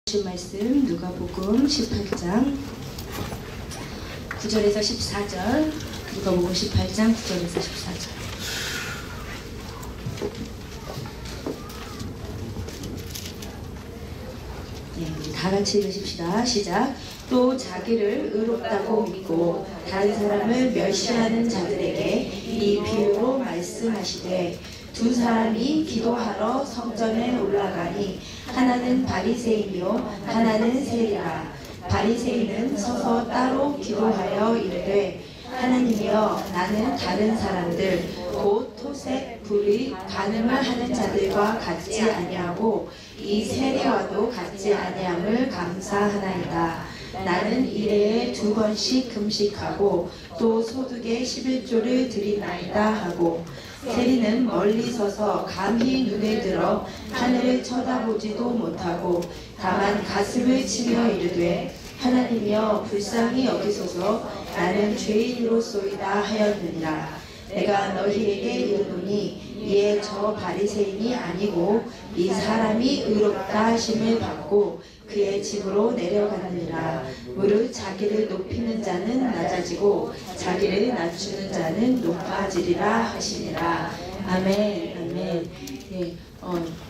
주신 말씀 누가복음 18장 9절에서 14절. 누가복음 18장 9절에서 14절. 우리 다 같이 읽으십시다. 시작. 또 자기를 의롭다고 믿고 다른 사람을 멸시하는 자들에게 이 비유로 말씀하시되, 두 사람이 기도하러 성전에 올라가니 하나는 바리새인이요 하나는 세리라. 바리새인은 서서 따로 기도하여 이르되, 하나님이여, 나는 다른 사람들 곧 토색, 불의, 간음을 하는 자들과 같지 아니하고 이 세리와도 같지 아니함을 감사하나이다. 나는 일해에 2번씩 금식하고 또 소득의 11조를 드리나이다 하고, 세리는 멀리 서서 감히 눈에 들어 하늘을 쳐다보지도 못하고 다만 가슴을 치며 이르되, 하나님이여, 불쌍히 여기소서, 나는 죄인으로소이다 하였느니라. 내가 너희에게 이르노니 이에 저 바리새인이 아니고 이 사람이 의롭다 하심을 받고 그의 집으로 내려가느니라. 무릇 자기를 높이는 자는 낮아지고 자기를 낮추는 자는 높아지리라 하시니라. 아멘. 아멘. 예,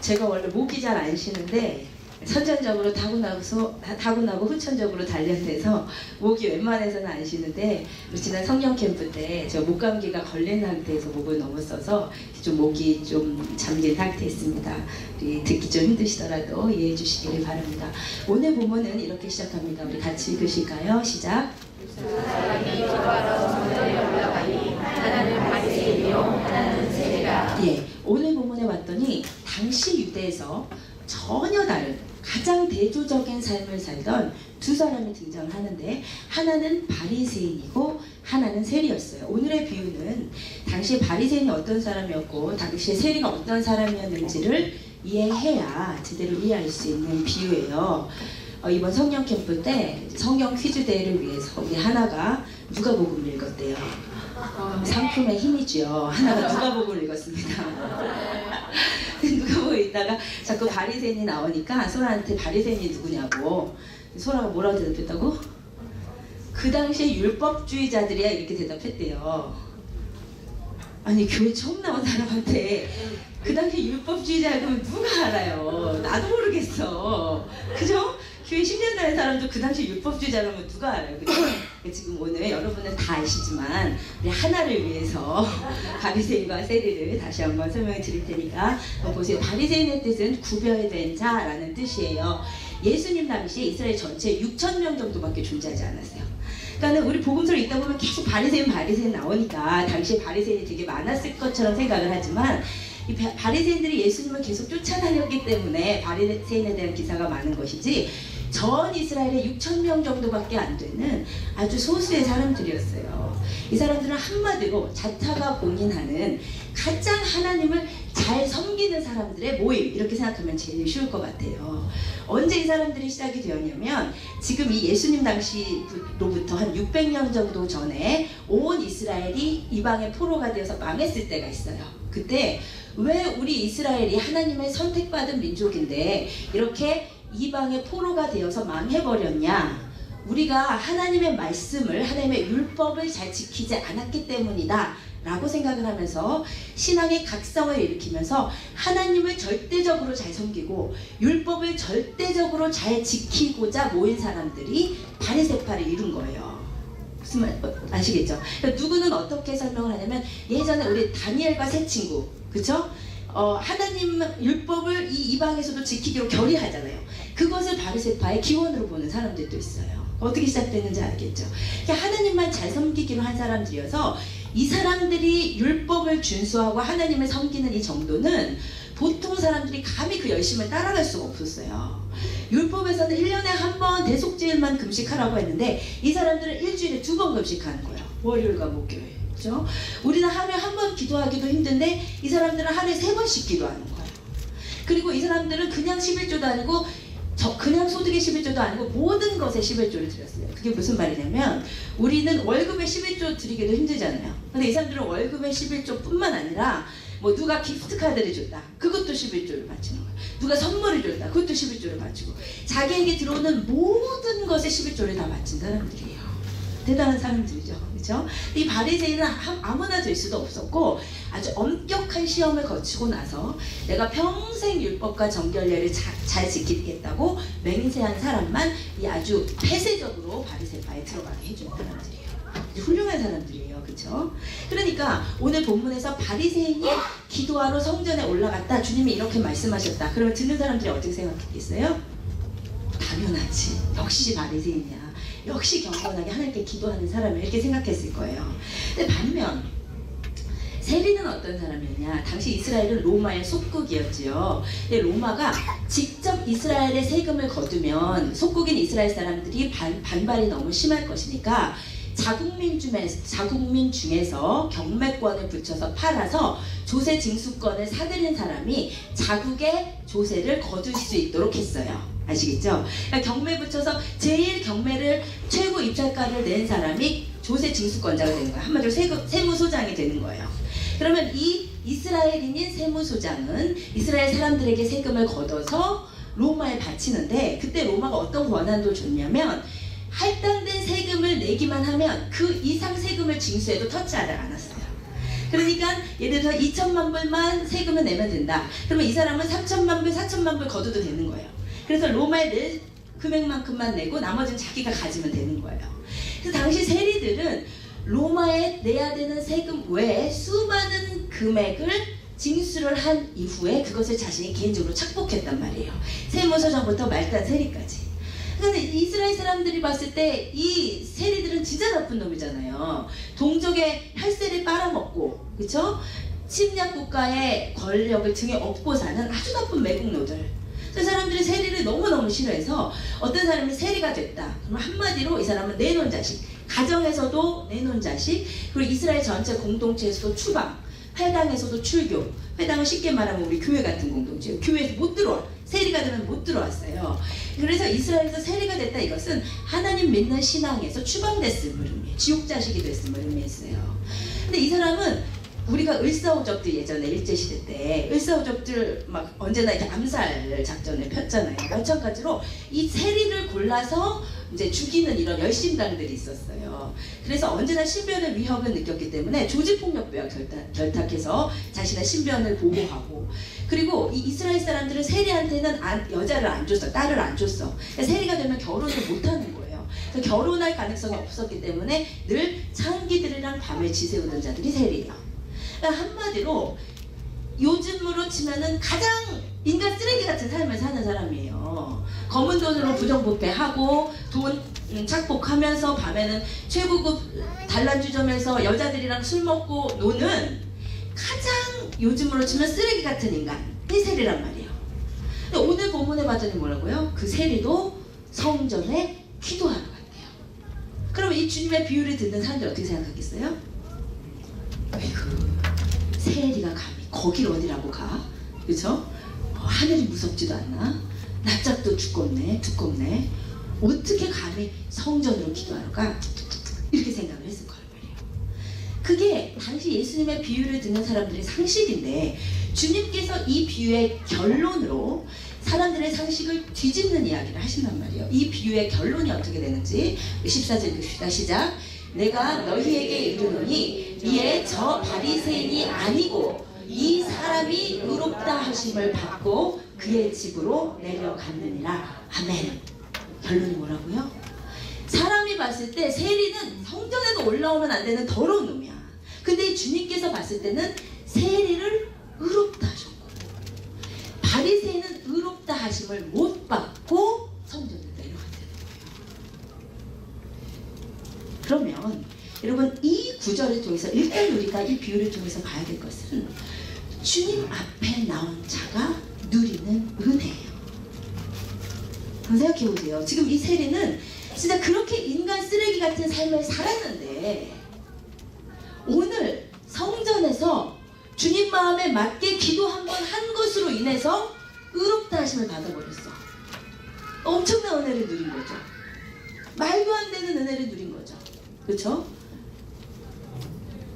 제가 원래 목이 잘 안 쉬는데 선천적으로 타고나고 후천적으로 단련돼서 목이 웬만해서는 안 쉬는데, 지난 성령 캠프 때 저 목감기가 걸린 상태에서 목을 너무 써서 좀 목이 좀 잠긴 상태였습니다. 우리 듣기 좀 힘드시더라도 이해해 주시기를 바랍니다. 오늘 본문은 이렇게 시작합니다. 우리 같이 읽으실까요? 시작. 사람이 기도하러 성전에 올라가니 하나는 바리새인이요 하나는 세리라. 예, 오늘 본문에 왔더니 당시 유대에서 전혀 다른 가장 대조적인 삶을 살던 두 사람이 등장을 하는데, 하나는 바리새인이고 하나는 세리였어요. 오늘의 비유는 당시 바리새인이 어떤 사람이었고 당시 세리가 어떤 사람이었는지를 이해해야 제대로 이해할 수 있는 비유예요. 이번 성령 캠프 때 성경 퀴즈 대회를 위해서 우리 하나가 누가복음을 읽었대요. 상품의 힘이죠. 하나가 누가복음을 읽었습니다. 누가복음 읽다가 자꾸 바리새인이 나오니까 소라한테 바리새인이 누구냐고, 소라가 뭐라고 대답했다고? 그 당시에 율법주의자들이야, 이렇게 대답했대요. 아니, 교회 처음 나온 사람한테 그 당시에 율법주의자 그러면 누가 알아요? 나도 모르겠어. 그죠? 교회 10년 다닌 사람도 그 당시 율법주의자라면 누가 알아요? 그죠? 지금 오늘 여러분은 다 아시지만 우리 하나를 위해서 바리새인과 세리를 다시 한번 설명해 드릴 테니까 보세요. 바리새인의 뜻은 구별된 자라는 뜻이에요. 예수님 당시에 이스라엘 전체 6,000명 정도밖에 존재하지 않았어요. 그러니까 우리 복음서를 읽다 보면 계속 바리새인 나오니까 당시에 바리새인이 되게 많았을 것처럼 생각을 하지만, 이 바리새인들이 예수님을 계속 쫓아다녔기 때문에 바리새인에 대한 기사가 많은 것이지, 전 이스라엘에 6,000명 정도밖에 안 되는 아주 소수의 사람들이었어요. 이 사람들은 한마디로 자타가 공인하는 가장 하나님을 잘 섬기는 사람들의 모임, 이렇게 생각하면 제일 쉬울 것 같아요. 언제 이 사람들이 시작이 되었냐면, 지금 이 예수님 당시로부터 한 600년 정도 전에 온 이스라엘이 이방의 포로가 되어서 망했을 때가 있어요. 그때 왜 우리 이스라엘이 하나님의 선택받은 민족인데 이렇게 이방의 포로가 되어서 망해버렸냐? 우리가 하나님의 말씀을, 하나님의 율법을 잘 지키지 않았기 때문이다 라고 생각을 하면서 신앙의 각성을 일으키면서 하나님을 절대적으로 잘 섬기고 율법을 절대적으로 잘 지키고자 모인 사람들이 바리새파를 이룬 거예요. 무슨 말 아시겠죠? 그러니까 누구는 어떻게 설명을 하냐면, 예전에 우리 다니엘과 세 친구, 그쵸? 하나님 율법을 이 이방에서도 지키기로 결의하잖아요. 그것을 바리새파의 기원으로 보는 사람들도 있어요. 어떻게 시작됐는지 알겠죠? 그러니까 하나님만 잘 섬기기로 한 사람들이어서 이 사람들이 율법을 준수하고 하나님을 섬기는 이 정도는 보통 사람들이 감히 그 열심을 따라갈 수가 없었어요. 율법에서는 1년에 한 번 대속죄일만 금식하라고 했는데 이 사람들은 일주일에 2번 금식하는 거예요. 월요일과 목요일. 그죠? 우리는 하루에 한 번 기도하기도 힘든데 이 사람들은 하루에 3번씩 기도하는 거예요. 그리고 이 사람들은 그냥 11조도 아니고 그냥 소득의 11조도 아니고 모든 것에 11조를 드렸어요. 그게 무슨 말이냐면, 우리는 월급에 11조 드리기도 힘들잖아요. 근데 이 사람들은 월급의 11조 뿐만 아니라 뭐 누가 기프트 카드를 줬다. 그것도 11조를 바치는 거예요. 누가 선물을 줬다. 그것도 11조를 바치고 자기에게 들어오는 모든 것에 11조를 다 바친 사람들이에요. 대단한 사람들이죠. 그렇죠? 이 바리새인은 아무나 될 수도 없었고 아주 엄격한 시험을 거치고 나서 내가 평생 율법과 정결례를 잘 지키겠다고 맹세한 사람만 이 아주 폐쇄적으로 바리새파에 들어가게 해준 사람들이에요. 훌륭한 사람들이에요. 그렇죠? 그러니까 오늘 본문에서 바리새인이 기도하러 성전에 올라갔다. 주님이 이렇게 말씀하셨다. 그러면 듣는 사람들이 어떻게 생각했겠어요? 당연하지. 역시 바리새인이야. 역시 경건하게 하나님께 기도하는 사람을 이렇게 생각했을 거예요. 근데 반면 세리는 어떤 사람이었냐? 당시 이스라엘은 로마의 속국이었지요. 근데 로마가 직접 이스라엘의 세금을 거두면 속국인 이스라엘 사람들이 반발이 너무 심할 것이니까 자국민 중에서 경매권을 붙여서 팔아서 조세 징수권을 사들인 사람이 자국의 조세를 거둘 수 있도록 했어요. 아시겠죠? 그러니까 경매 붙여서 제일 경매를 최고 입찰가를 낸 사람이 조세 징수권자가 되는 거예요. 한마디로 세무소장이 되는 거예요. 그러면 이 이스라엘인인 세무소장은 이스라엘 사람들에게 세금을 걷어서 로마에 바치는데 그때 로마가 어떤 권한도 줬냐면 할당된 세금을 내기만 하면 그 이상 세금을 징수해도 터치하지 않았어요. 그러니까 예를 들어서 2천만 불만 세금을 내면 된다. 그러면 이 사람은 3천만 불, 4천만 불 거둬도 되는 거예요. 그래서 로마에 낼 금액만큼만 내고 나머지는 자기가 가지면 되는 거예요. 그래서 당시 세리들은 로마에 내야 되는 세금 외에 수많은 금액을 징수를 한 이후에 그것을 자신이 개인적으로 착복했단 말이에요. 세무서장부터 말단 세리까지. 근데 이스라엘 사람들이 봤을 때 이 세리들은 진짜 나쁜 놈이잖아요. 동족의 혈세를 빨아먹고, 그쵸? 침략 국가의 권력을 등에 업고 사는 아주 나쁜 매국노들. 그 사람들이 세리를 너무너무 싫어해서 어떤 사람이 세리가 됐다. 그럼 한마디로 이 사람은 내놓은 자식, 가정에서도 내놓은 자식, 그리고 이스라엘 전체 공동체에서도 추방, 회당에서도 출교. 회당은 쉽게 말하면 우리 교회 같은 공동체예요. 교회에서 못 들어와. 세리가 되면 못 들어왔어요. 그래서 이스라엘에서 세리가 됐다 이것은 하나님 믿는 신앙에서 추방됐음을 의미해요. 지옥 자식이 됐음을 의미했어요. 근데 이 사람은 우리가 을사오적들 예전에 일제시대 때 을사오적들 막 언제나 이렇게 암살 작전을 폈잖아요. 몇천 가지로 이 세리를 골라서 이제 죽이는 이런 열심당들이 있었어요. 그래서 언제나 신변의 위협을 느꼈기 때문에 조직폭력배와 결탁해서 자신의 신변을 보호하고, 그리고 이 이스라엘 사람들은 세리한테는 여자를 안 줬어, 딸을 안 줬어. 그러니까 세리가 되면 결혼을 못하는 거예요. 그래서 결혼할 가능성이 없었기 때문에 늘 창기들이랑 밤에 지새우던 자들이 세리예요. 그러니까 한마디로 요즘으로 치면은 가장 인간 쓰레기 같은 삶을 사는 사람이에요. 검은 돈으로 부정부패하고 돈 착복하면서 밤에는 최고급 단란주점에서 여자들이랑 술 먹고 노는 가장 요즘으로 치면 쓰레기 같은 인간이 세리란 말이에요. 근데 오늘 본문에 봤더니 뭐라고요? 그 세리도 성전에 기도하러 갔대요. 그럼 이 주님의 비유를 듣는 사람들 어떻게 생각하겠어요? 아이고, 세리가 감히 거길 어디라고 가? 그쵸? 하늘이 무섭지도 않나? 낯짝도 두껍네. 어떻게 감히 성전으로 기도하러 가? 이렇게 생각을 했을 거란 말이에요. 그게 당시 예수님의 비유를 듣는 사람들의 상식인데 주님께서 이 비유의 결론으로 사람들의 상식을 뒤집는 이야기를 하신단 말이에요. 이 비유의 결론이 어떻게 되는지 14절 읽읍시다. 시작. 내가 너희에게 이르노니 이에 저 바리새인이 아니고 이 사람이 의롭다 하심을 받고 그의 집으로 내려갔느니라. 아멘. 결론이 뭐라고요? 사람이 봤을 때 세리는 성전에도 올라오면 안 되는 더러운 놈이야. 근데 주님께서 봤을 때는 세리를 의롭다 하셨고, 바리새인은 의롭다 하심을 못 받고 성전에 내려갔다는 거예요. 그러면 여러분 이 구절을 통해서 일단 우리가 이 비유를 통해서 봐야 될 것은 주님 앞에 나온 자가 누리는 은혜예요. 생각해 보세요. 지금 이 세리는 진짜 그렇게 인간 쓰레기 같은 삶을 살았는데 오늘 성전에서 주님 마음에 맞게 기도 한 번 한 것으로 인해서 의롭다 하심을 받아버렸어. 엄청난 은혜를 누린 거죠. 말도 안 되는 은혜를 누린 거죠. 그렇죠?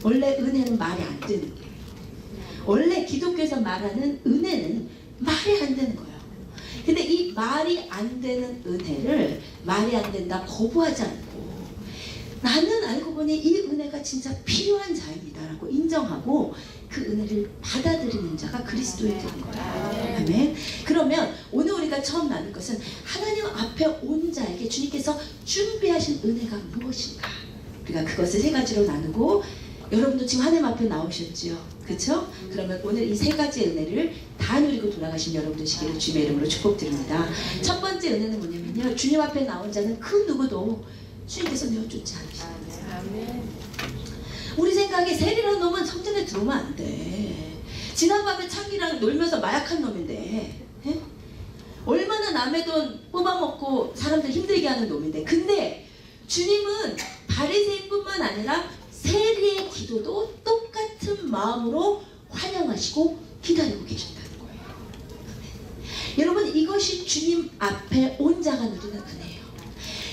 원래 은혜는 말이 안 되는 게, 원래 기독교에서 말하는 은혜는 말이 안 되는 거예요. 근데 이 말이 안 되는 은혜를 말이 안 된다 거부하지 않고 나는 알고 보니 이 은혜가 진짜 필요한 자입니다 라고 인정하고 그 은혜를 받아들이는 자가 그리스도인이 되는 거예요. 아멘. 그러면 오늘 우리가 처음 나눌 것은 하나님 앞에 온 자에게 주님께서 준비하신 은혜가 무엇인가. 우리가 그것을 세 가지로 나누고 여러분도 지금 하나님 앞에 나오셨지요. 그렇죠? 그러면 오늘 이 세 가지의 은혜를 다 누리고 돌아가신 여러분 되시기를 주님의 이름으로 축복드립니다. 첫 번째 은혜는 뭐냐면요. 주님 앞에 나온 자는 그 누구도 주님께서 내어쫓지 않으십니다. 우리 생각에 세리라는 놈은 성전에 들어오면 안 돼. 지난밤에 창기랑 놀면서 마약한 놈인데 에? 얼마나 남의 돈 뽑아먹고 사람들 힘들게 하는 놈인데 근데 주님은 바리새인뿐만 아니라 세리의 기도도 똑같은 마음으로 환영하시고 기다리고 계신다는 거예요. 여러분 이것이 주님 앞에 온 자가 누리는 은혜예요.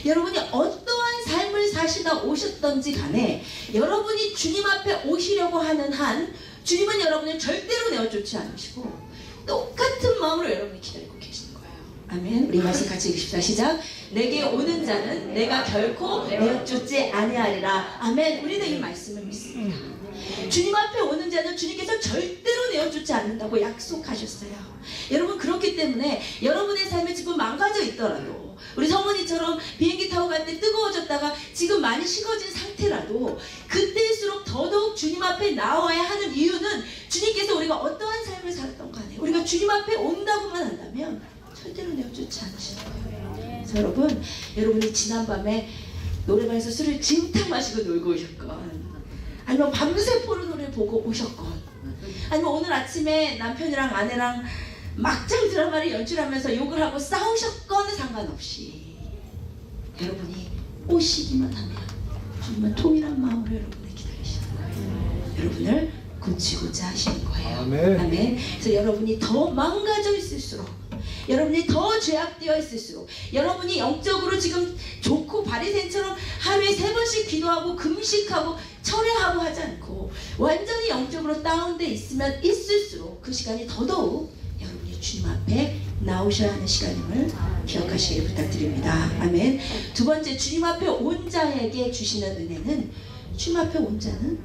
여러분이 어떠한 삶을 사시다 오셨던지 간에 여러분이 주님 앞에 오시려고 하는 한 주님은 여러분을 절대로 내어쫓지 않으시고 똑같은 마음으로 여러분이 기다리고 계시는 거예요. 아멘. 우리 말씀 같이 읽읍시다. 시작. 내게 오는 자는 내가 결코 내어쫓지 아니하리라. 아멘. 우리는 이 말씀을 믿습니다. 주님 앞에 오는 자는 주님께서 절대로 내어쫓지 않는다고 약속하셨어요. 여러분 그렇기 때문에 여러분의 삶이 지금 망가져 있더라도 우리 성은이처럼 비행기 타고 갈 때 뜨거워졌다가 지금 많이 식어진 상태라도 그때일수록 더더욱 주님 앞에 나와야 하는 이유는 주님께서 우리가 어떠한 삶을 살았던 간에 우리가 주님 앞에 온다고만 한다면 절대로 내어쫓지 않으시는 거예요. 그래서 여러분이 지난밤에 노래방에서 술을 진탕 마시고 놀고 오셨건 아니면 밤새 포르노를 보고 오셨건 아니면 오늘 아침에 남편이랑 아내랑 막장 드라마를 연출하면서 욕을 하고 싸우셨건 상관없이 여러분이 오시기만 하면 주님은 통일한 마음으로 여러분을 기다리시는 거예요. 여러분을 고치고자 하시는 거예요. 아멘. 아멘. 그래서 여러분이 더 망가져 있을수록 여러분이 더 죄악되어 있을수록 여러분이 영적으로 지금 좋고 바리새인처럼 하루에 3번씩 기도하고 금식하고 철회하고 하지 않고 완전히 영적으로 다운돼 있으면 있을수록 그 시간이 더더욱 여러분이 주님 앞에 나오셔야 하는 시간임을 기억하시길 부탁드립니다. 아멘. 두 번째, 주님 앞에 온 자에게 주시는 은혜는 주님 앞에 온 자는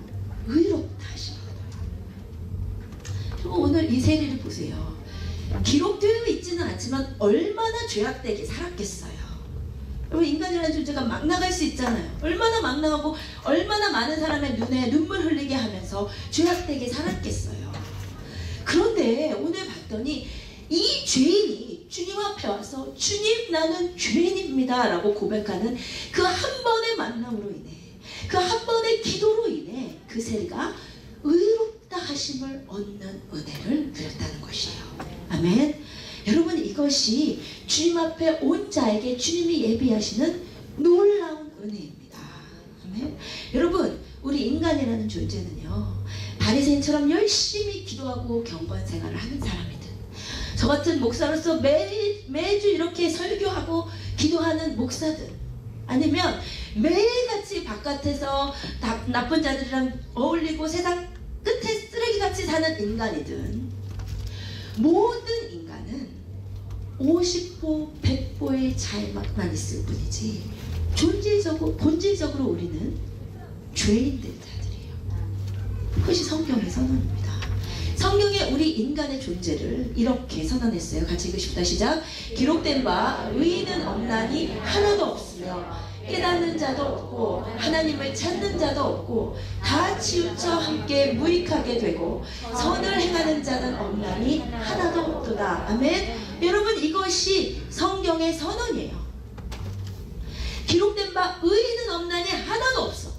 의롭다 하시는 거예요. 오늘 이 세리를 보세요. 기록되어 있지는 않지만 얼마나 죄악되게 살았겠어요. 여러분 인간이라는 존재가 막 나갈 수 있잖아요. 얼마나 막 나가고 얼마나 많은 사람의 눈에 눈물 흘리게 하면서 죄악되게 살았겠어요. 그런데 오늘 봤더니 이 죄인이 주님 앞에 와서 주님 나는 죄인입니다 라고 고백하는 그 한 번의 만남으로 인해 그 한 번의 기도로 인해 그 세리가 의롭다 하심을 얻는 은혜를 누렸다는 것이에요. 아멘. 여러분 이것이 주님 앞에 온 자에게 주님이 예비하시는 놀라운 은혜입니다. 아멘. 여러분 우리 인간이라는 존재는요 바리새인처럼 열심히 기도하고 경건 생활을 하는 사람이든 저 같은 목사로서 매주 이렇게 설교하고 기도하는 목사든 아니면 매일같이 바깥에서 나쁜 자들이랑 어울리고 세상 끝에 쓰레기같이 사는 인간이든 모든 인간은 50보 100보의 차이만 있을 뿐이지 본질적으로 우리는 죄인들 자들이에요. 그것이 성경의 선언입니다. 성경에 우리 인간의 존재를 이렇게 선언했어요. 같이 읽으십시다. 시작. 기록된 바 의인은 없나니 하나도 없으며 깨닫는 자도 없고 하나님을 찾는 자도 없고 다 치우쳐 함께 무익하게 되고 선을 행하는 자는 없나니 하나도 없도다. 아멘. 여러분 이것이 성경의 선언이에요. 기록된 바 의인은 없나니 하나도 없어.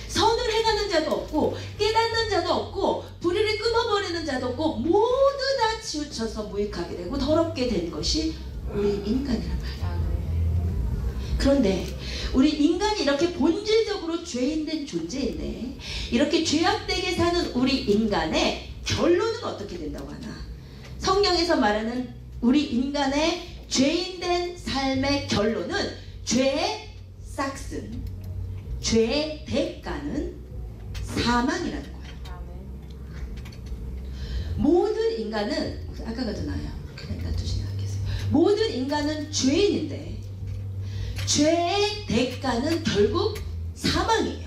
선을 행하는 자도 없고 깨닫는 자도 없고 불의를 끊어버리는 자도 없고 모두 다 치우쳐서 무익하게 되고 더럽게 된 것이 우리 인간이란 말이에요. 그런데 우리 인간이 이렇게 본질적으로 죄인된 존재인데 이렇게 죄악되게 사는 우리 인간의 결론은 어떻게 된다고 하나? 성경에서 말하는 우리 인간의 죄인된 삶의 결론은 죄의 싹슨, 죄의 대가는 사망이라는 거예요. 인간은 아까가 더 나아요. 그냥 놔두시면 하겠어요. 모든 인간은 죄인인데 죄의 대가는 결국 사망이에요.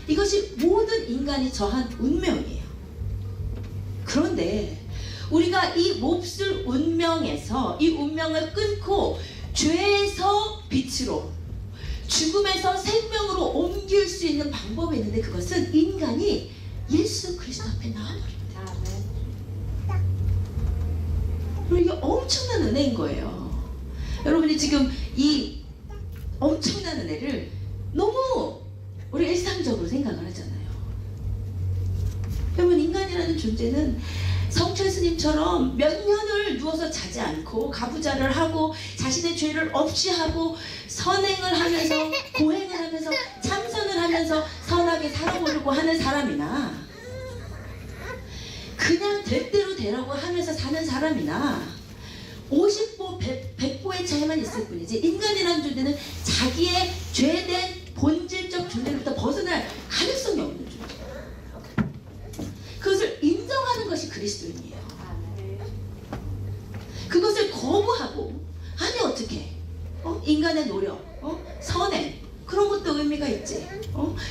이것이 모든 인간이 처한 운명이에요. 그런데 우리가 이 몹쓸 운명에서 이 운명을 끊고 죄에서 빛으로 죽음에서 생명으로 옮길 수 있는 방법이 있는데 그것은 인간이 예수 그리스도 앞에 나와버립니다. 그리고 이게 엄청난 은혜인 거예요. 여러분이 지금 이 엄청난 은혜를 너무 우리 일상적으로 생각을 하잖아요. 여러분, 인간이라는 존재는 성철 스님처럼 몇 년을 누워서 자지 않고 가부좌를 하고 자신의 죄를 없이 하고 선행을 하면서 고행을 하면서 참선을 하면서 선하게 살아보려고 하는 사람이나 그냥 될 대로 되라고 하면서 사는 사람이나 50보 100보의 차이만 있을 뿐이지 인간이라는 존재는 자기의 죄된 본질적 존재로부터 벗어날 가능성이 없는 존재예요. 그것을 인정하는 것이 그리스도인이에요. 그것을 거부하고 아니 어떻게 인간의 노력, 선행 그런 것도 의미가 있지.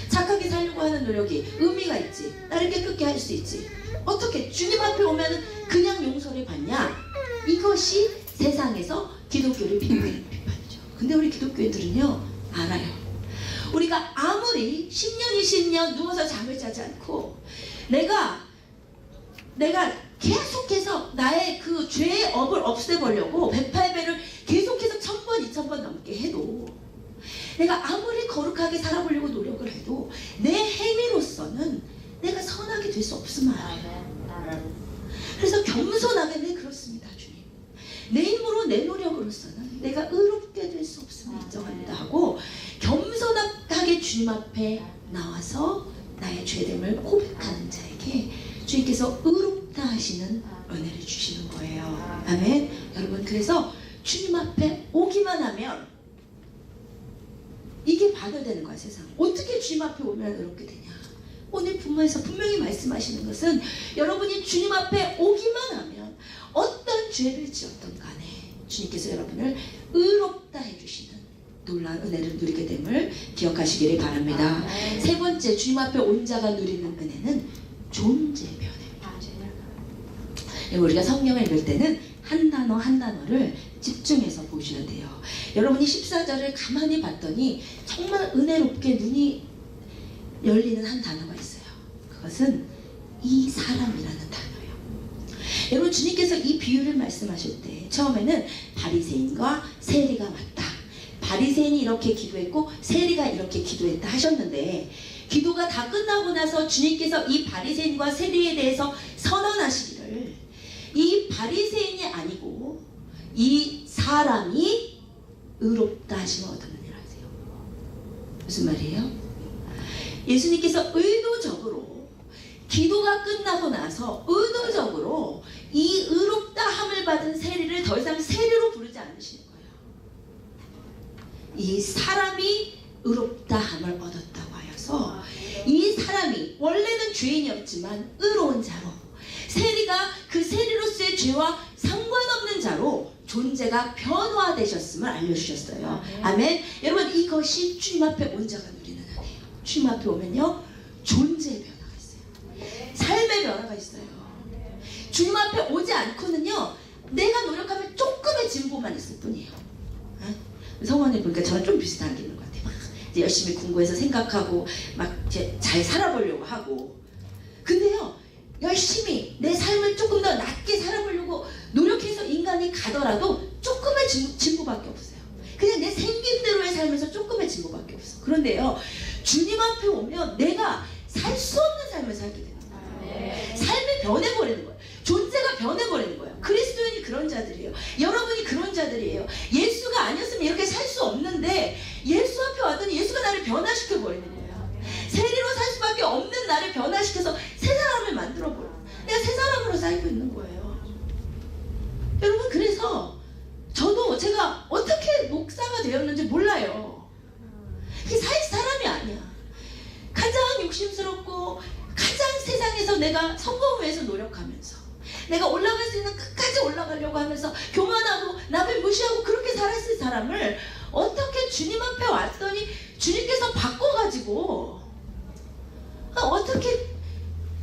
착하게 살려고 하는 노력이 의미가 있지. 나를 깨끗게 할 수 있지. 어떻게 주님 앞에 오면 그냥 용서를 받냐? 이것이 세상에서 기독교를 비판하는 비판이죠. 근데 우리 기독교인들은요 알아요. 우리가 아무리 10년 20년 누워서 잠을 자지 않고 내가 계속해서 나의 그 죄의 업을 없애보려고 108배를 계속해서 1000번 2000번 넘게 해도 내가 아무리 거룩하게 살아보려고 노력을 해도 내 행위로서는 내가 선하게 될 수 없음을 알아요. 그래서 겸손하게 네 그렇습니다 주님. 내 힘으로 내 노력으로서는 내가 의롭게 될 수 없음을 인정합니다 하고 겸손하게 주님 앞에 나와서 나의 죄됨을 고백하는 자에게 주님께서 의롭다 하시는 은혜를 주시는 거예요. 아멘. 여러분, 그래서 주님 앞에 오기만 하면 이게 반응되는 거야. 세상 어떻게 주님 앞에 오면 의롭게 되냐. 오늘 본문에서 분명히 말씀하시는 것은 여러분이 주님 앞에 오기만 하면 어떤 죄를 지었던 간에 주님께서 여러분을 의롭다 해주시는 놀라운 은혜를 누리게 됨을 기억하시기를 바랍니다. 세 번째, 주님 앞에 온 자가 누리는 은혜는 존재 변화입니다. 우리가 성경을 읽을 때는 한 단어 한 단어를 집중해서 보셔야 돼요. 여러분이 14절을 가만히 봤더니 정말 은혜롭게 눈이 열리는 한 단어가 있어요. 그것은 이 사람이라는 단어예요. 여러분, 주님께서 이 비유를 말씀하실 때 처음에는 바리새인과 세리가 왔다. 바리새인이 이렇게 기도했고 세리가 이렇게 기도했다 하셨는데 기도가 다 끝나고 나서 주님께서 이 바리새인과 세리에 대해서 선언하시기를 이 바리새인이 아니고 이 사람이 의롭다 하시면 어떤 일을 하세요? 무슨 말이에요? 예수님께서 의도적으로 기도가 끝나고 나서 의도적으로 이 의롭다 함을 받은 세리를 더 이상 세리로 부르지 않으시는 거예요. 이 사람이 의롭다 함을 얻었다고 하여서 이 사람이 원래는 죄인이었지만 의로운 자로 세리가 그 세리로서의 죄와 상관없는 자로 존재가 변화되셨음을 알려주셨어요. 아멘. 여러분, 이것이 주님 앞에 온 자가 누리는 은혜예요. 주님 앞에 오면요 존재의 변화가 있어요. 삶의 변화가 있어요. 주님 앞에 오지 않고는요 내가 노력하면 조금의 진보만 있을 뿐이에요. 성원을 보니까 저는 좀 비슷한 게 있는 것 같아요. 막 이제 열심히 공부해서 생각하고 막 이제 잘 살아보려고 하고 근데요 열심히 내 삶을 조금 더 낫게 살아보려고 노력해서 인간이 가더라도 조금의 진보밖에 없어요. 그냥 내 생김대로의 삶에서 조금의 진보밖에 없어. 그런데요 주님 앞에 오면 내가 살 수 없는 삶을 살게 되는 거예요. 삶이 변해버리는 거예요. 존재가 변해버리는 거예요. 그리스도인이 그런 자들이에요. 여러분이 그런 자들이에요. 예수가 아니었으면 이렇게 살 수 없는데 예수 앞에 왔더니 예수가 나를 변화시켜버리는 거예요. 세리로 살 수밖에 없는 나를 변화시켜서 새 사람을 만들어버려요. 내가 새 사람으로 살고 있는 거예요. 여러분, 그래서 저도 제가 어떻게 목사가 되었는지 몰라요. 그게 사람이 아니야. 가장 욕심스럽고 가장 세상에서 내가 성공을 위해서 노력하면서 내가 올라갈 수 있는 끝까지 올라가려고 하면서 교만하고 남을 무시하고 그렇게 살았을 사람을 어떻게 주님 앞에 왔더니 주님께서 바꿔가지고 어떻게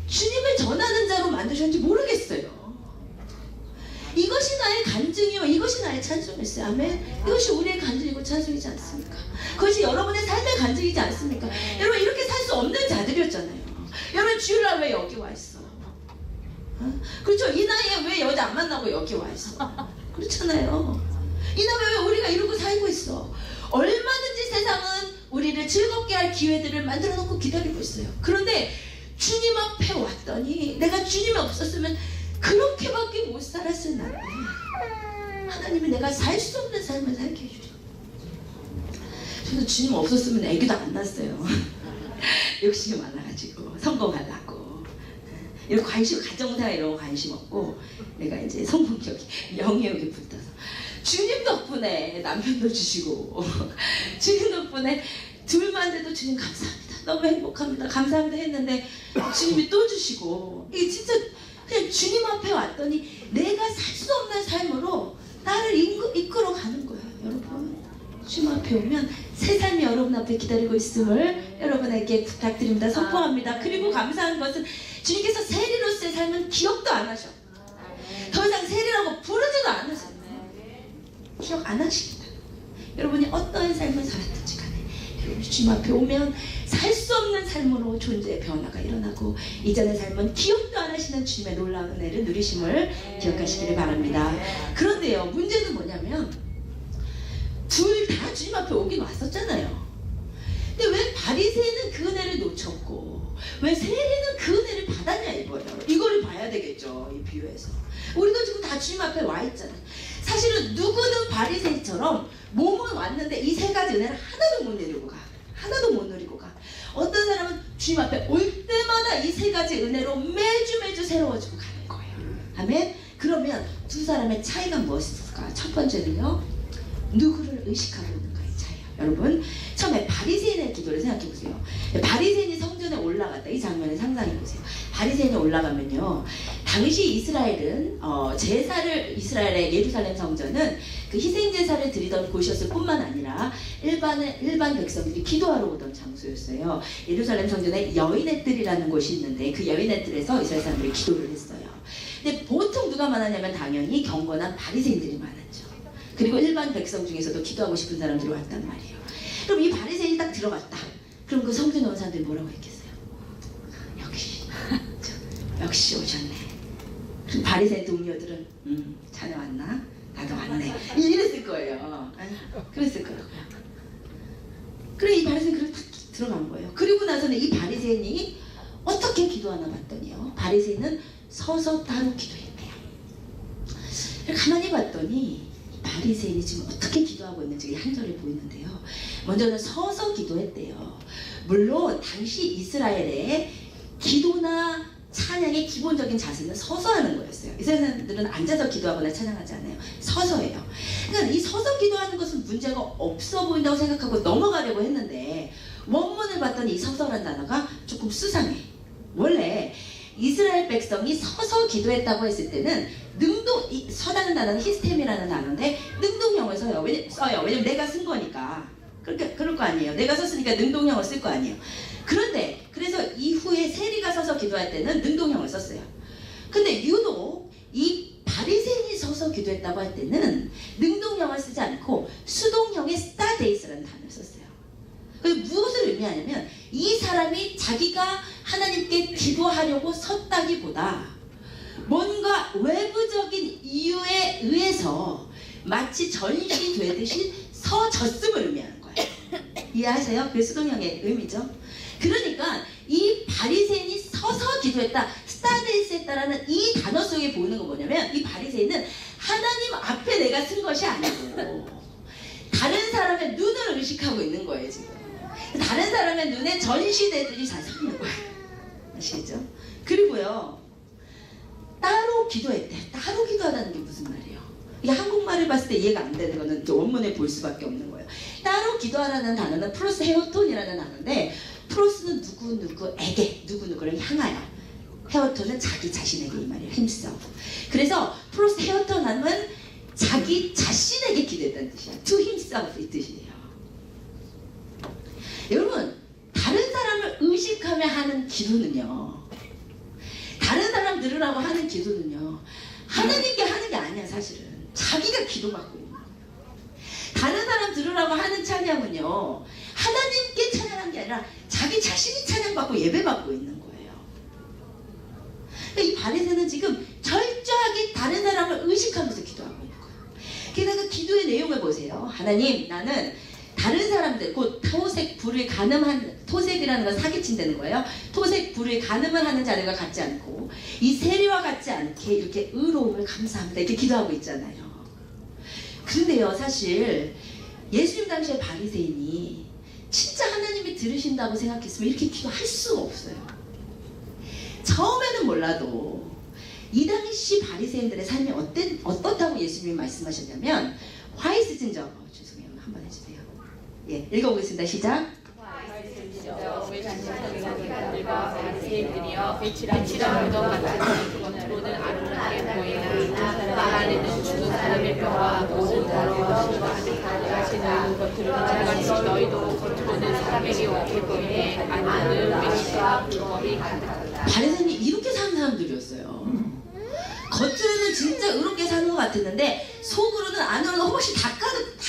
주님을 전하는 자로 만드셨는지 모르겠어요. 이것이 나의 간증이요, 이것이 나의 찬송일세. 아멘. 이것이 우리의 간증이고 찬송이지 않습니까? 그것이 여러분의 삶의 간증이지 않습니까? 여러분, 이렇게 살 수 없는 자들이었잖아요. 여러분, 주일날 왜 여기 와 있어? 그렇죠? 이 나이에 왜 여자 안 만나고 여기 와 있어? 그렇잖아요. 이 나이에 왜 우리가 이러고 살고 있어? 얼마든지 세상은 우리를 즐겁게 할 기회들을 만들어 놓고 기다리고 있어요. 그런데 주님 앞에 왔더니 내가 주님이 없었으면 그렇게밖에 못 살았을 나를 하나님이 내가 살 수 없는 삶을 살게 해주죠. 저도 주님 없었으면 애기도 안 낳았어요. 욕심이 많아가지고 성공하려고 이런 관심, 가정사에 이런 관심 없고 내가 이제 성공력이, 영역이 붙어서 주님 덕분에 남편도 주시고 주님 덕분에 둘만 돼도 주님 감사합니다, 너무 행복합니다, 감사합니다 했는데 주님이 또 주시고, 이게 진짜 그냥 주님 앞에 왔더니 내가 살 수 없는 삶으로 나를 이끌어 가는 거예요. 여러분, 주님 앞에 오면 새 삶이 여러분 앞에 기다리고 있음을 여러분에게 부탁드립니다. 선포합니다. 그리고 감사한 것은 주님께서 세리로서의 삶은 기억도 안 하셔. 더 이상 세리라고 부르지도 않으세요. 기억 안 하십니다. 여러분이 어떠한 삶을 살았든지 간에 여러분 주님 앞에 오면 살 수 없는 삶으로 존재의 변화가 일어나고 이전의 삶은 기억도 안 하시는 주님의 놀라운 은혜를 누리심을 기억하시기를 바랍니다. 그런데요, 문제는 뭐냐면 둘 다 주님 앞에 오긴 왔었잖아요. 근데 왜 바리새인은 그 은혜를 놓쳤고 왜 세리는 그 은혜를 받았냐 이거예요. 이거를 봐야 되겠죠, 이 비유에서. 우리도 지금 다 주님 앞에 와 있잖아요. 사실은 누구는 바리새인처럼 몸은 왔는데 이 세 가지 은혜를 하나도 못 누리고 가. 하나도 못 누리고 가. 어떤 사람은 주님 앞에 올 때마다 이 세 가지 은혜로 매주 새로워지고 가는 거예요. 아멘? 그러면 두 사람의 차이가 무엇일까? 첫 번째는요, 누구를 의식하고 있는가의 차이예요. 여러분, 처음에 바리새인의 기도를 생각해 보세요. 바리새인이 성전에 올라갔다, 이 장면을 상상해 보세요. 바리새인이 올라가면요, 당시 이스라엘은 제사를, 이스라엘의 예루살렘 성전은 그 희생 제사를 드리던 곳이었을 뿐만 아니라 일반 백성들이 기도하러 오던 장소였어요. 예루살렘 성전에 여인의 뜰이라는 곳이 있는데 그 여인의 뜰에서 이스라엘 사람들이 기도를 했어요. 근데 보통 누가 많았냐면 당연히 경건한 바리새인들이 많았죠. 그리고 일반 백성 중에서도 기도하고 싶은 사람들이 왔단 말이에요. 그럼 이 바리새인이 딱 들어갔다. 그럼 그 성전에 온 사람들이 뭐라고 했겠어요? 역시 오셨네. 그럼 바리새인 동료들은 자네 왔나? 나도 왔네. 이랬을 거예요. 그랬을 거라고요. 그래, 이 바리새인 그렇게 딱 들어간 거예요. 그리고 나서는 이 바리새인이 어떻게 기도하나 봤더니요, 바리새인은 서서 따로 기도했대요. 가만히 봤더니 바리새인이 지금 어떻게 기도하고 있는지 한 절에 보이는데요. 먼저는 서서 기도했대요. 물론 당시 이스라엘의 기도나 찬양의 기본적인 자세는 서서 하는 거였어요. 이스라엘 사람들은 앉아서 기도하거나 찬양하지 않아요. 서서예요. 그러니까 이 서서 기도하는 것은 문제가 없어 보인다고 생각하고 넘어가려고 했는데 원문을 봤더니 이 서서란 단어가 조금 수상해. 원래 이스라엘 백성이 서서 기도했다고 했을 때는 서다는 단어는 히스템이라는 단어인데 능동형을 써요. 왜냐면 내가 쓴 거니까. 그럴 거 아니에요. 내가 썼으니까 능동형을 쓸 거 아니에요. 그런데 그래서 이후에 세리가 서서 기도할 때는 능동형을 썼어요. 근데 유독 이 바리새인이 서서 기도했다고 할 때는 능동형을 쓰지 않고 수동형의 스타데이스라는 단어를 썼어요. 그게 무엇을 의미하냐면 이 사람이 자기가 하나님께 기도하려고 섰다기보다 뭔가 외부적인 이유에 의해서 마치 전시되듯이 서졌음을 의미하는 거예요. 이해하세요? 그게 수동형의 의미죠. 그러니까 이 바리새인이 서서 기도했다, 스타데이스 했다라는 이 단어 속에 보이는 건 뭐냐면 이 바리새인은 하나님 앞에 내가 쓴 것이 아니고 다른 사람의 눈을 의식하고 있는 거예요. 지금 다른 사람의 눈에 전시되듯이 잘 서 있는 거예요. 아시겠죠? 그리고요, 따로 기도했대. 따로 기도하다는 게 무슨 말이에요? 이게 한국말을 봤을 때 이해가 안 되는 거는 원문에 볼 수밖에 없는 거예요. 따로 기도하라는 단어는 프로스 헤오톤이라는 단어인데, 프로스는 누구누구에게, 누구누구를 향하여, 헤어턴은 자기 자신에게 이 말이에요. himself. 그래서 플러스 헤어턴하면 자기 자신에게 기도했다는 뜻이야. to himself 이 뜻이에요. 여러분, 다른 사람을 의식하며 하는 기도는요, 다른 사람 들으라고 하는 기도는요, 하나님께 하는 게 아니야. 사실은 자기가 기도받고 있는 거예요. 다른 사람 들으라고 하는 찬양은요, 하나님께 찬양한 게 아니라 자기 자신이 찬양받고 예배받고 있는 거예요. 그러니까 이 바리새는 지금 철저하게 다른 사람을 의식하면서 기도하고 있는 거예요. 게다가 기도의 내용을 보세요. 하나님, 나는 다른 사람들, 곧 토색 불을 가늠한, 토색이라는 건 사기친다는 거예요. 토색 불을 가늠을 하는 자들과 같지 않고 이 세리와 같지 않게 이렇게 의로움을 감사합니다 이렇게 기도하고 있잖아요. 그런데요, 사실 예수님 당시에 바리새인이 진짜 하나님이 들으신다고 생각했으면 이렇게 기도할 수가 없어요. 처음에는 몰라도 이 당시 바리새인들의 삶이 어떻다고 예수님이 말씀하셨냐면, 화이트 진저, 죄송해요, 한번 해주세요. 예, 읽어보겠습니다. 시작. 바리새인들이여 배칠한 무덤 같은 겉으로는 아름답게 보이나 그 안에는 죽은 사람의 뼈와 모든 더러운 것이 가득하시나 겉으로는 잘같이 너희도 겉으로는 사람에게 옳게 보이되 안에는 외식과 불법이 가득하다. 바리새인이 이렇게 사는 사람들이었어요. 겉으로는 진짜 의롭게 사는 것 같았는데 속으로는 안으로는 혹시 다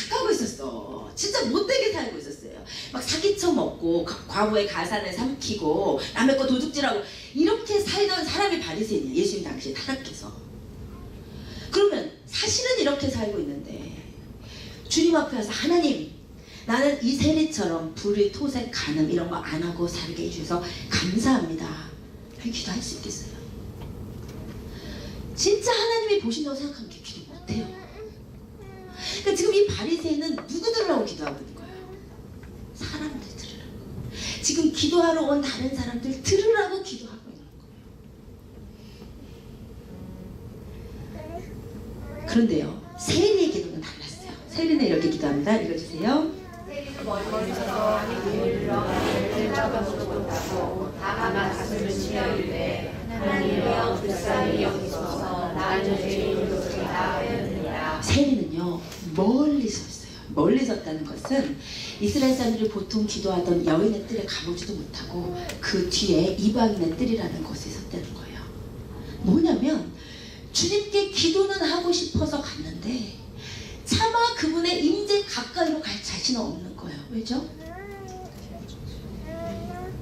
까고 있었어. 진짜 못되게 살고 있었어요. 막 사기쳐 먹고 과부의 가산을 삼키고 남의 거 도둑질하고 이렇게 살던 사람이 바리새인이에요. 예수님 당시에 타락해서. 그러면 사실은 이렇게 살고 있는데 주님 앞에 와서, 하나님, 나는 이 세리처럼 불의, 토색, 간음 이런 거 안 하고 살게 해주셔서 감사합니다, 이렇게 기도할 수 있겠어요? 진짜 하나님이 보신다고 생각하면 기도 못해요. 그러니까 지금 이 바리새인은 누구 들으라고 기도하고 있는 거예요? 사람들 들으라고. 지금 기도하러 온 다른 사람들 들으라고 기도하고 있는 거예요. 그런데요, 세리의 기도는 달랐어요. 세리는 이렇게 기도합니다. 읽어주세요. 멀리서 하나님을 들어가서 본다고 다만 가슴을 치려 이르되 하나님이여 불쌍히 여기소서 나는 죄인으로서이다 하였느니라. 세리는요, 멀리 섰어요. 멀리 섰다는 것은 이스라엘 사람들이 보통 기도하던 여인의 뜰에 가보지도 못하고 그 뒤에 이방인의 뜰이라는 곳에 섰다는 거예요. 뭐냐면 주님께 기도는 하고 싶어서 갔는데 차마 그분의 임재 가까이로 갈 자신은 없는 거예요. 왜죠?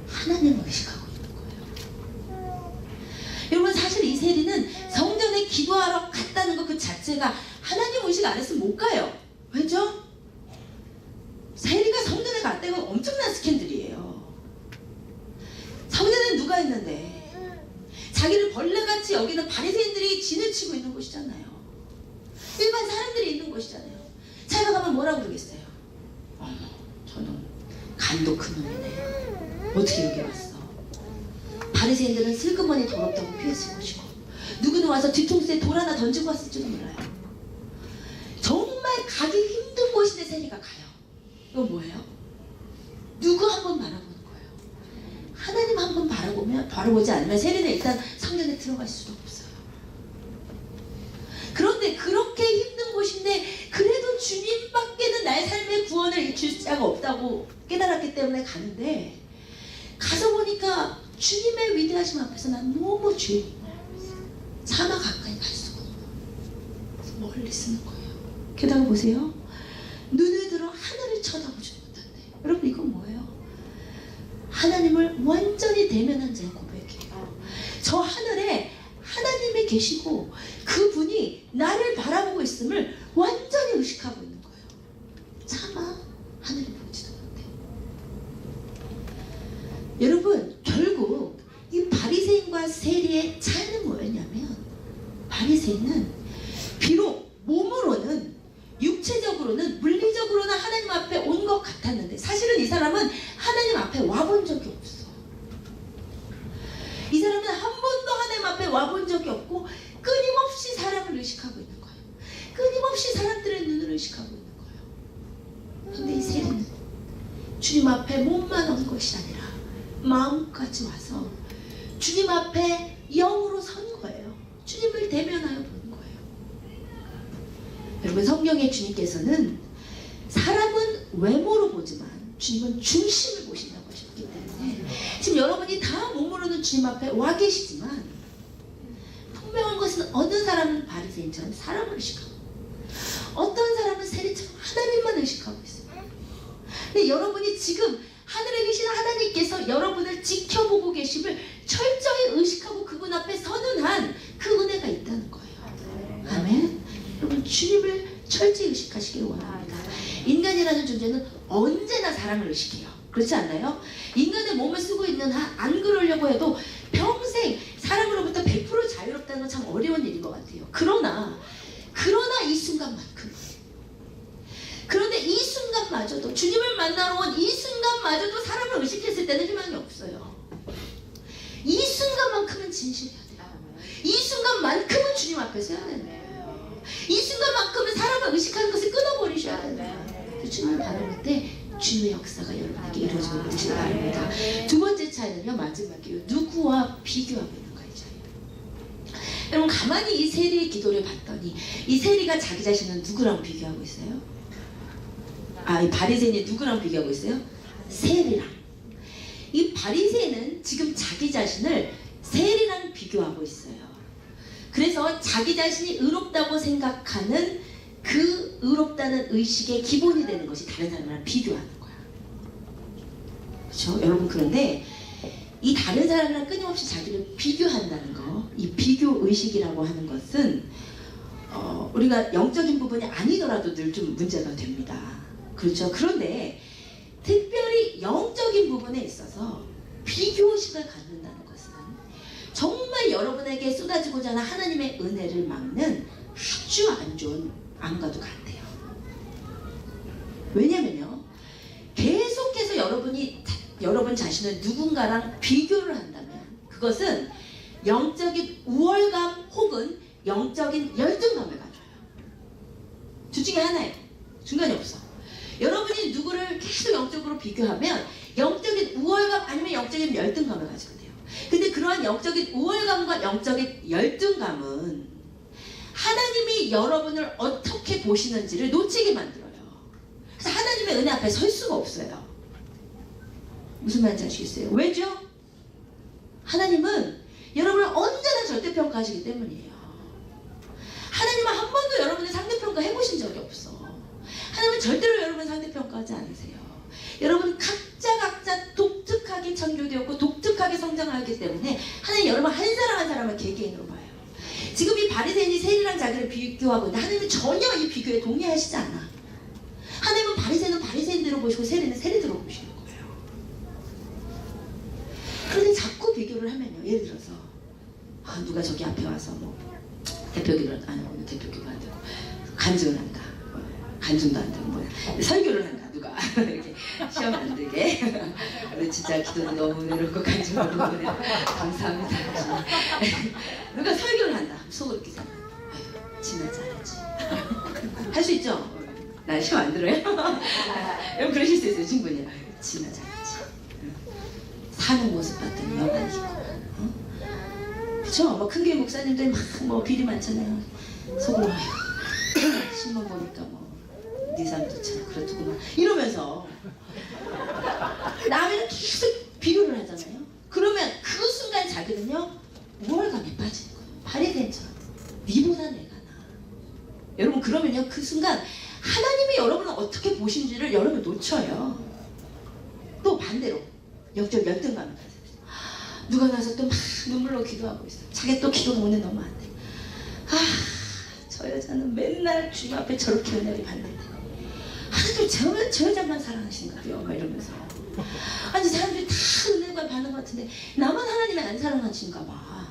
하나님을 의식하고 있는 거예요. 여러분, 사실 이 세리는 성전에 기도하러 갔다는 것 그 자체가 하나님 의식 안 했으면 못 가요. 왜죠? 세리가 성전에 갔다는 건 엄청난 스캔들이에요. 성전에 누가 있는데 자기를 벌레같이 여기는 바리새인들이 진을 치고 있는 곳이잖아요. 일반 사람들이 있는 곳이잖아요. 찾아가면 뭐라고 그러겠어요? 어머, 저는 간도 큰 놈이네. 어떻게 여기 왔어? 바리새인들은 슬그머니 더럽다고 피했을 것이고 누구는 와서 뒤통수에 돌 하나 던지고 왔을지도 몰라요. 정말 가기 힘든 곳인데 세리가 가요. 이건 뭐예요? 누구 한번 바라보는 거예요. 하나님 한번 바라보지 않으면 세리는 일단 성전에 들어갈 수도 없어요. 그런데 그렇게 힘든 곳인데 그래도 주님밖에는 나의 삶의 구원을 줄 자가 없다고 깨달았기 때문에 가는데, 가서 보니까 주님의 위대하심 앞에서 난 너무 죄인인 거예요. 차마 가까이 갈 수가 없어요. 멀리 쓰는 거예요. 게다가 보세요. 눈을 들어 하늘을 쳐다보지도 못한대. 여러분, 이건 뭐예요? 하나님을 완전히 대면한 자의 고백이에요. 저 하늘에 하나님이 계시고 그분이 나를 바라보고 있음을 완전히 의식하고 있는 거예요. 차마 하늘을 보지도 못해. 여러분, 결국 이 바리새인과 세리의 차이는 뭐였냐면, 바리새인은 비록 몸으로는, 육체적으로는, 물리적으로는 하나님 앞에 온 것 같았는데 사실은 이 사람은 하나님 앞에 와본 적이 없어. 이 사람은 한 번도 하나님 앞에 와본 적이 없고 끊임없이 사람을 의식하고 있는 거예요. 끊임없이 사람들의 눈을 의식하고 있는 거예요. 그런데 이 세리는 주님 앞에 몸만 온 것이 아니라 마음까지 와서 주님 앞에 영으로 선 거예요. 주님을 대면하여 보는 거예요. 여러분, 성경의 주님께서는 사람은 외모로 보지만 주님은 중심을 보신다고 하셨기 때문에 지금 여러분이 다 머무르는 주님 앞에 와 계시지만 분명한 것은 어느 사람은 바리새인처럼 사람을 의식하고 어떤 사람은 세리처럼 하나님만 의식하고 있어요. 근데 여러분이 지금 하늘에 계신 하나님께서 여러분을 지켜보고 계심을 철저히 의식하고 그분 앞에 서는 한 그 은혜가 있다는 거예요. 아멘. 여러분, 주님을 철저히 의식하시길 원합니다. 인간이라는 존재는 언제나 사랑을 의식해요. 그렇지 않나요? 인간의 몸을 쓰고 있는 한 안 그러려고 해도 평생 사랑으로부터 100% 자유롭다는 건 참 어려운 일인 것 같아요. 그러나 이 순간만큼, 그런데 이 순간마저도, 주님을 만나러 온 이 순간마저도 사람을 의식했을 때는 희망이 없어요. 이 순간만큼은 진실해야 돼요. 이 순간만큼은 주님 앞에 서야 돼요. 이 순간만큼은 사람을 의식하는 것을 끊어버리셔야 돼요. 주님을 바라볼 때 주님의 역사가 여러분에게 이루어지고 있으시기 바랍니다. 두 번째 차이는요, 마지막이에요. 누구와 비교하고 있는가의 차이예요. 여러분, 가만히 이 세리의 기도를 봤더니 이 세리가 자기 자신은 누구랑 비교하고 있어요? 이 바리새인이 누구랑 비교하고 있어요? 세리랑. 이 바리새인은 지금 자기 자신을 세리랑 비교하고 있어요. 그래서 자기 자신이 의롭다고 생각하는 그 의롭다는 의식의 기본이 되는 것이 다른 사람이랑 비교하는 거야. 그렇죠? 여러분, 그런데 이 다른 사람이랑 끊임없이 자기를 비교한다는 거, 이 비교 의식이라고 하는 것은 우리가 영적인 부분이 아니더라도 늘 좀 문제가 됩니다. 그렇죠? 그런데 특별히 영적인 부분에 있어서 비교의식을 갖는다는 것은 정말 여러분에게 쏟아지고자 하는 하나님의 은혜를 막는 아주 안 좋은 암과도 같아요. 왜냐면요, 계속해서 여러분 자신을 누군가랑 비교를 한다면 그것은 영적인 우월감 혹은 영적인 열등감을 가져요. 둘 중에 하나예요. 중간이 없어. 여러분이 누구를 계속 영적으로 비교하면 영적인 우월감 아니면 영적인 열등감을 가지게 돼요. 근데 그러한 영적인 우월감과 영적인 열등감은 하나님이 여러분을 어떻게 보시는지를 놓치게 만들어요. 그래서 하나님의 은혜 앞에 설 수가 없어요. 무슨 말인지 아시겠어요? 왜죠? 하나님은 여러분을 언제나 절대평가하시기 때문이에요. 하나님은 한 번도 여러분을 상대평가 해보신 적이 없어. 하나님은 절대로 여러분을 상대평가하지 않으세요. 여러분 각자 독특하게 창조되었고 독특하게 성장하기 때문에 하나님 여러분 한 사람 한 사람을 개개인으로 봐요. 지금 이 바리새인이 세리랑 자기를 비교하고 있는데 하나님은 전혀 이 비교에 동의하시지 않아. 하나님은 바리새인은 바리새인대로 보시고 세리는 세리대로 보시는 거예요. 그런데 자꾸 비교를 하면요, 예를 들어서 누가 저기 앞에 와서 뭐 대표기도를 안 하고 대표기도 안 되고 간증을 한다, 간증도 안 되고 뭐야 설교를 한다, 누가 이렇게 시험 안 들게. 근데 진짜 기도는 너무 어렵고 간증도 너무 어렵고 감사합니다. 누가 설교를 한다, 속으로 이렇게 생각, 지나지 않았지. 할 수 있죠? 나 시험 안 들어요? 여러분 그러실 수 있어요, 충분히. 지나지 않았지. 사는 모습 봤더니 여관이 있고, 그쵸? 뭐 큰교회 목사님들 막 비리 많잖아요. 속으로 신문 보니까 뭐 네 삶도 참 그렇더구만 이러면서 남이랑 계속 비교를 하잖아요. 그러면 그 순간 자기는요 우월감에 빠지는 거예요. 바리새인처럼 니보다 내가 나아. 여러분 그러면요 그 순간 하나님이 여러분을 어떻게 보신지를 여러분 놓쳐요. 또 반대로 영적 열등감을 가져요. 누가 나서 또 막 눈물로 기도하고 있어. 자기 또 기도가 오늘 너무 안 돼. 저 여자는 맨날 주님 앞에 저렇게 은혜를 받는데 하나님 저 여자만 사랑하시는가요? 막 이러면서 아니 사람들이 다 은혜를 받는 것 같은데 나만 하나님을 안 사랑하시는가 봐.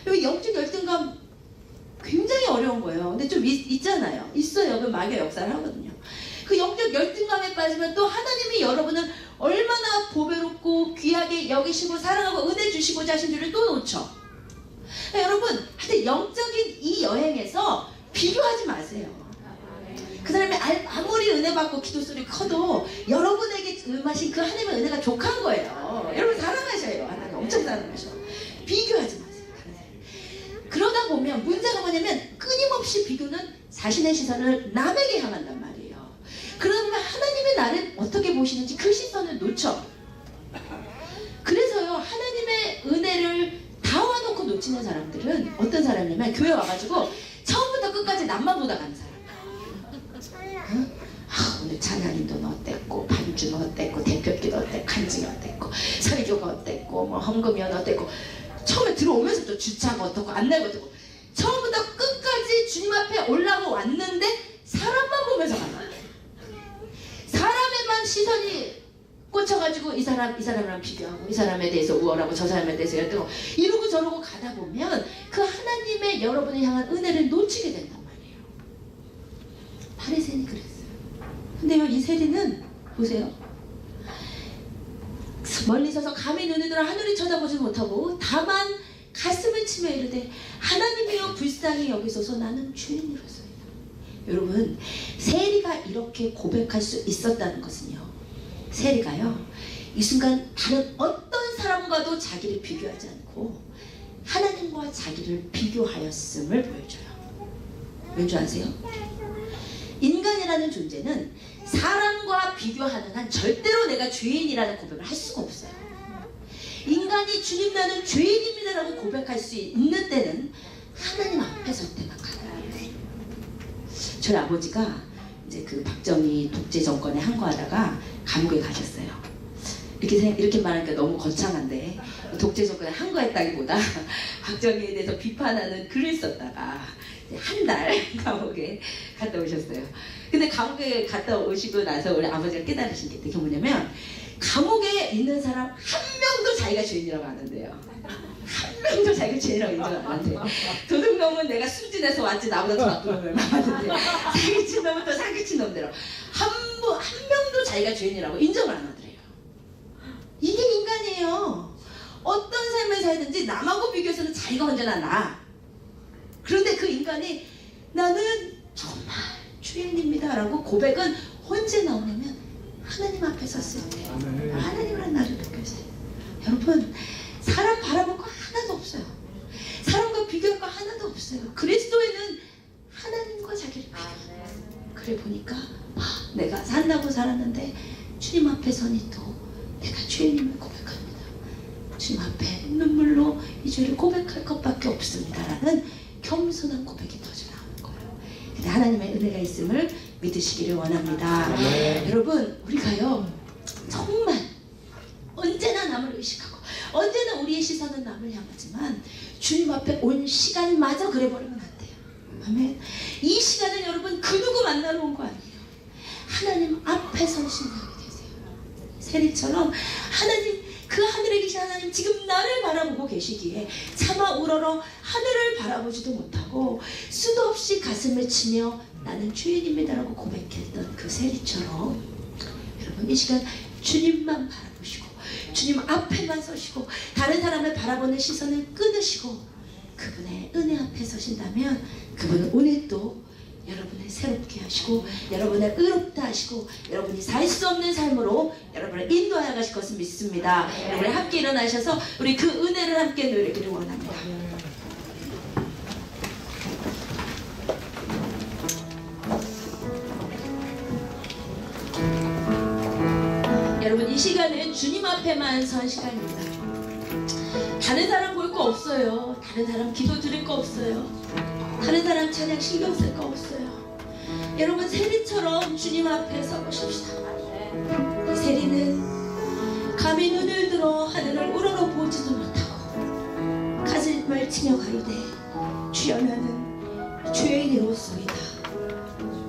여기 영적 열등감 굉장히 어려운 거예요. 근데 좀 있잖아요. 있어요. 그 마귀가 역사를 하거든요. 그 영적 열등감에 빠지면 또 하나님이 여러분을 얼마나 보배롭고 귀하게 여기시고 사랑하고 은혜 주시고자 하신 줄을 또 놓쳐. 여러분 하여튼 영적인 이 여행에서 비교하지 마세요. 그 사람이 아무리 은혜 받고 기도 소리 커도 여러분에게 임하신 그 하나님의 은혜가 족한 거예요. 여러분 사랑하셔요. 하나님 엄청 사랑하셔. 비교하지 마세요. 그러다 보면 문제가 뭐냐면 끊임없이 비교는 자신의 시선을 남에게 향한단 말이에요. 그러면 하나님의 나를 어떻게 보시는지 그 시선을 놓쳐. 그래서요, 하나님의 은혜를 다 와놓고 놓치는 사람들은 어떤 사람이냐면 교회 와가지고 처음부터 끝까지 남만 보다 가는 사람. 응? 오늘 찬양인도는 어땠고, 반주는 어땠고, 대표기도 어땠고, 간증이 어땠고, 설교가 어땠고, 뭐 헌금이는 어땠고, 처음에 들어오면서부터 주차가 어떻고, 안내가 어떻고, 처음부터 끝까지 주님 앞에 올라가 왔는데 사람만 보면서 가는 거예요. 사람에만 시선이 꽂혀가지고 이 사람이랑 비교하고, 이 사람에 대해서 우월하고, 저 사람에 대해서 열등하고, 이러고 저러고 가다 보면 그 하나님의 여러분을 향한 은혜를 놓치게 된단 말이에요. 바리새인이 그랬어요. 근데요, 이 세리는 보세요. 멀리 서서 감히 눈이 들어 하늘을 쳐다보지 못하고 다만 가슴을 치며 이르되 하나님이여 불쌍히 여기소서 나는 주인이로소이다. 여러분, 세리가 이렇게 고백할 수 있었다는 것은요, 세리가요 이 순간 다른 어떤 사람과도 자기를 비교하지 않고 하나님과 자기를 비교하였음을 보여줘요. 왠 줄 아세요? 인간이라는 존재는 사람과 비교하는 한 절대로 내가 죄인이라는 고백을 할 수가 없어요. 인간이 주님 나는 죄인입니다라고 고백할 수 있는 때는 하나님 앞에 설 때만 가능해요. 저희 아버지가 이제 그 박정희 독재 정권에 항거하다가 감옥에 가셨어요. 이렇게 말하니까 너무 거창한데, 독재 정권에 항거했다기보다 박정희에 대해서 비판하는 글을 썼다가 한 달 감옥에 갔다 오셨어요. 근데 감옥에 갔다 오시고 나서 우리 아버지가 깨달으신 게 그게 뭐냐면, 감옥에 있는 사람 한 명도 자기가 죄인이라고 안 한대요. 한 명도 자기가 죄인이라고 인정 안 한대요. 도둑놈은 내가 순진해서 왔지 나보다 더 나쁜 놈을 많았는데, 사기친 놈은 또 사기친 놈대로 한 명도 자기가 죄인이라고 인정을 안 하더래요. 이게 인간이에요. 어떤 삶을 살든지 남하고 비교해서는 자기가 언제나 나. 그런데 그 인간이 나는 정말 죄인입니다 라고 고백은 언제 나오냐면 하나님 앞에 섰을 때 하나님이란 나를 느껴져요. 여러분, 사람 바라볼 거 하나도 없어요. 사람과 비교할 거 하나도 없어요. 그리스도에는 하나님과 자기를 비교해요. 그래 보니까 내가 산다고 살았는데 주님 앞에 서니 또 내가 죄인임을 고백합니다. 주님 앞에 눈물로 이 죄를 고백할 것밖에 없습니다 라는 겸손한 고백이 터져 나오는 거예요. 근데 하나님의 은혜가 있음을 믿으시기를 원합니다. 여러분, 우리가요 정말 언제나 남을 의식하고 언제나 우리의 시선은 남을 향하지만 주님 앞에 온 시간마저 그래버리면 안 돼요. 아멘. 이 시간은 여러분 그 누구 만나러 온 거 아니에요. 하나님 앞에 선 신앙이 되세요. 세리처럼 하나님, 그 하늘에 계신 하나님 지금 나를 바라보고 계시기에 차마 우러러 하늘을 바라보지도 못하고 수도 없이 가슴을 치며 나는 죄인입니다라고 고백했던 그 세리처럼 여러분 이 시간 주님만 바라보시고 주님 앞에만 서시고 다른 사람을 바라보는 시선을 끊으시고 그분의 은혜 앞에 서신다면 그분은 오늘도 여러분을 새롭게 하시고 여러분을 의롭다 하시고 여러분이 살 수 없는 삶으로 여러분을 인도하여 가실 것을 믿습니다. 여러분이 함께 일어나셔서 우리 그 은혜를 함께 누리기를 원합니다. 여러분, 이 시간은 주님 앞에만 선 시간입니다. 다른 사람 볼 거 없어요. 다른 사람 기도 드릴 거 없어요. 다른 사람 찬양 신경 쓸 거 없어요. 여러분, 세리처럼 주님 앞에 서보십시다. 이 세리는 감히 눈을 들어 하늘을 우러러 보지도 못하고 가슴을 치며 가로되 주여 나는 죄인이로소이다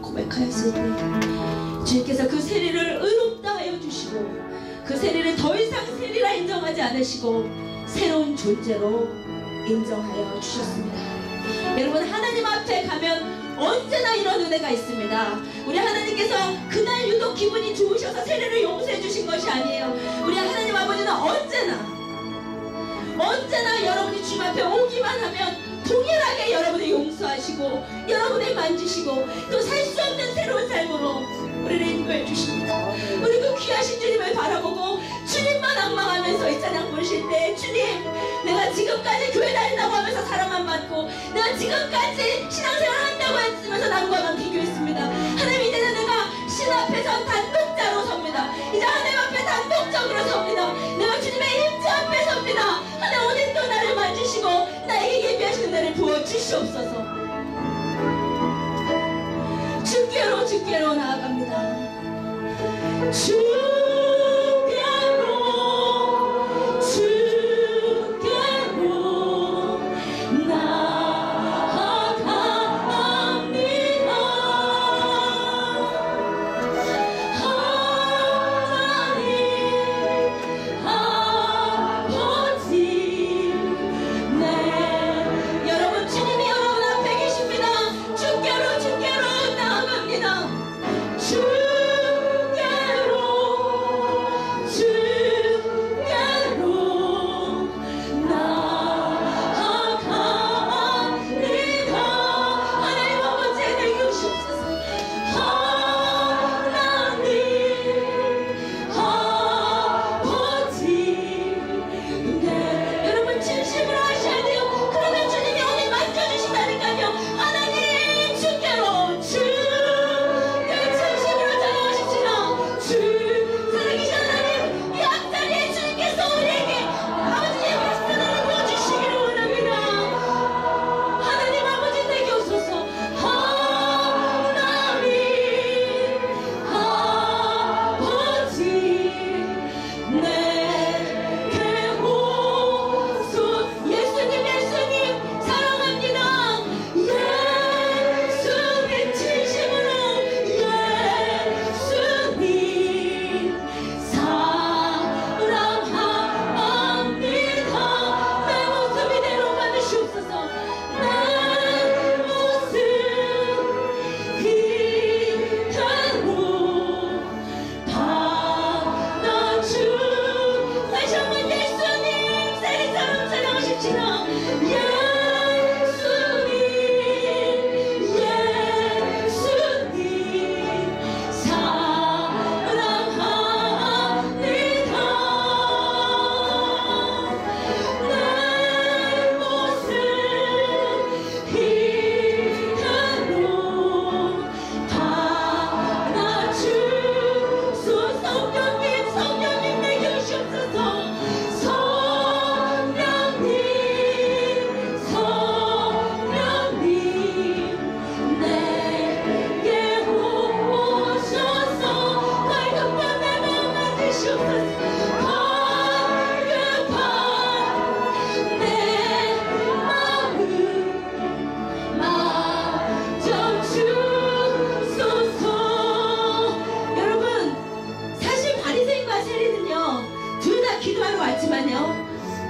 고백하였을 때 주님께서 그 세리를 의롭다 하여 주시고 그 세리를 더 이상 세리라 인정하지 않으시고 새로운 존재로 인정하여 주셨습니다. 여러분, 하나님 앞에 가면 언제나 이런 은혜가 있습니다. 우리 하나님께서 그날 유독 기분이 좋으셔서 세례를 용서해 주신 것이 아니에요. 우리 하나님 아버지는 언제나 여러분이 주님 앞에 오기만 하면 동일하게 여러분을 용서하시고 여러분을 만지시고 또 살 수 없는 새로운 삶으로 우리를 인도해 주십니다. 우리 그 귀하신 주님을 바라보고 주님만 낭망하면서 이 찬양 부르실 때 주님, 내가 지금까지 교회 다닌다고 하면서 사랑만 받고 내가 지금까지 신앙생활 한다고 했으면서 남과만 비교했습니다. 하나님, 이제는 내가 신 앞에서 단독자로 섭니다. 이제 하나님 앞에 단독적으로 섭니다. 내가 주님의 임재 앞에 섭니다. 하나님, 오늘 또 나를 만지시고 나에게 예비하시는 날을 부어주시옵소서. 주께로 나아갑니다. 주께로 나아갑니다. 하나님 아버지, 네, 여러분, 주님이 여러분 앞에 계십니다. 주께로 나아갑니다.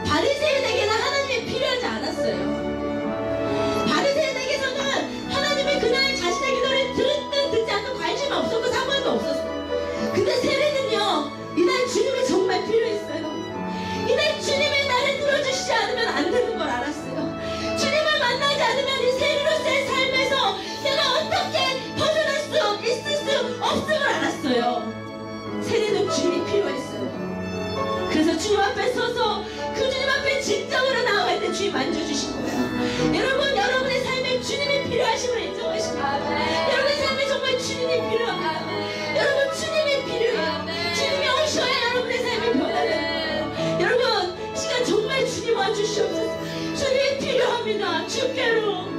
바리새인에게는 하나님이 필요하지 않았어요. 바리새인에게서는 하나님이 그날 자신의 기도를 듣든 듣지 않든 관심이 없었고 상관도 없었어요. 근데 세례는요, 이날 주님이 정말 필요했어요. 이날 주님이 나를 들어주시지 않으면 안 되는 걸 알았어요. 주님을 만나지 않으면 이 세례로서의 삶에서 내가 어떻게 벗어날 수 있을 수 없음을 알았어요. 세례는 주님이 필요했어요. 그래서 주님 앞에 서서 그 주님 앞에 진정으로 나아갈 때 주님 만져주신 거예요. 여러분, 여러분의 삶에 주님이 필요하심을 인정하십니다. 여러분의 삶에 정말 주님이 필요합니다. 여러분, 주님이 필요해요. 주님이 오셔야 여러분의 삶이 변화되는 거예요. 여러분, 이 시간 정말 주님 와주시옵소서. 주님이 필요합니다. 주께로